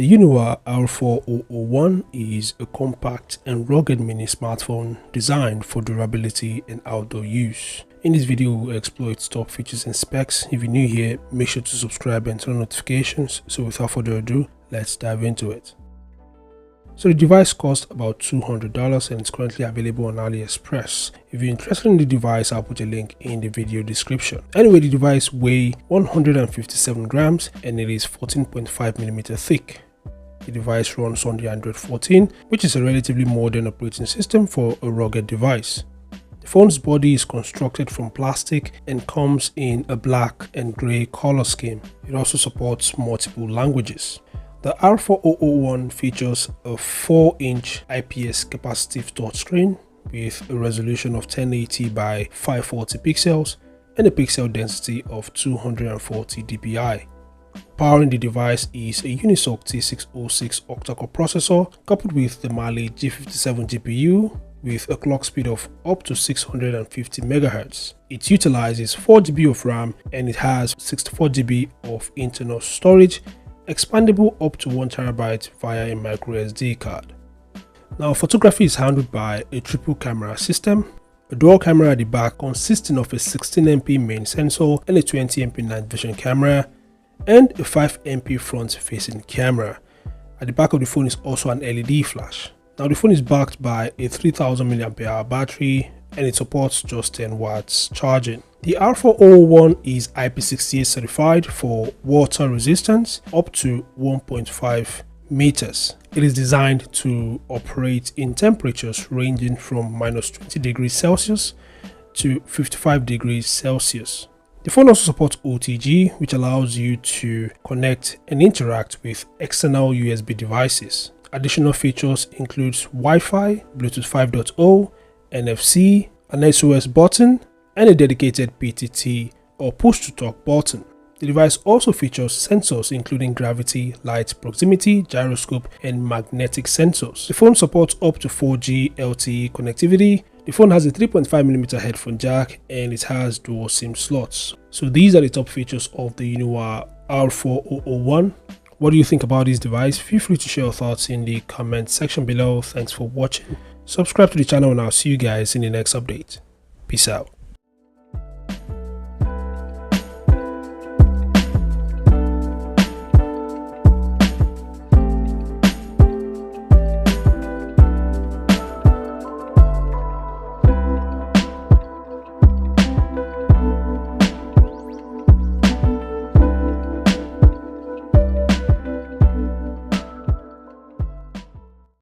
The UNIWA R4001 is a compact and rugged mini smartphone designed for durability and outdoor use. In this video, we'll explore its top features and specs. If you're new here, make sure to subscribe and turn on notifications. So without further ado, let's dive into it. So the device costs about $200 and it's currently available on AliExpress. If you're interested in the device, I'll put a link in the video description. Anyway, the device weighs 157 grams and it is 14.5mm thick. The device runs on the Android 14, which is a relatively modern operating system for a rugged device. The phone's body is constructed from plastic and comes in a black and grey color scheme. It also supports multiple languages. The R4001 features a 4-inch IPS capacitive touchscreen with a resolution of 1080 by 540 pixels and a pixel density of 240 dpi. Powering the device is a Unisoc T606 octa-core processor coupled with the Mali G57 GPU with a clock speed of up to 650 MHz. It utilizes 4GB of RAM and it has 64GB of internal storage, expandable up to 1TB via a microSD card. Now, photography is handled by a triple camera system, a dual camera at the back consisting of a 16MP main sensor and a 20MP night vision camera, and a 5MP front facing camera. At the back of the phone is also an LED flash. Now, the phone is backed by a 3000 mAh battery and it supports just 10 watts charging. The R4001 is IP68 certified for water resistance up to 1.5 meters. It is designed to operate in temperatures ranging from -20 degrees Celsius to 55 degrees Celsius. The phone also supports OTG, which allows you to connect and interact with external USB devices. Additional features include Wi-Fi, Bluetooth 5.0, NFC, an SOS button, and a dedicated PTT or push-to-talk button. The device also features sensors including gravity, light, proximity, gyroscope, and magnetic sensors. The phone supports up to 4G LTE connectivity. The phone has a 3.5mm headphone jack and it has dual SIM slots. So these are the top features of the UNIWA R4001. What do you think about this device? Feel free to share your thoughts in the comment section below. Thanks for watching. Subscribe to the channel and I'll see you guys in the next update. Peace out.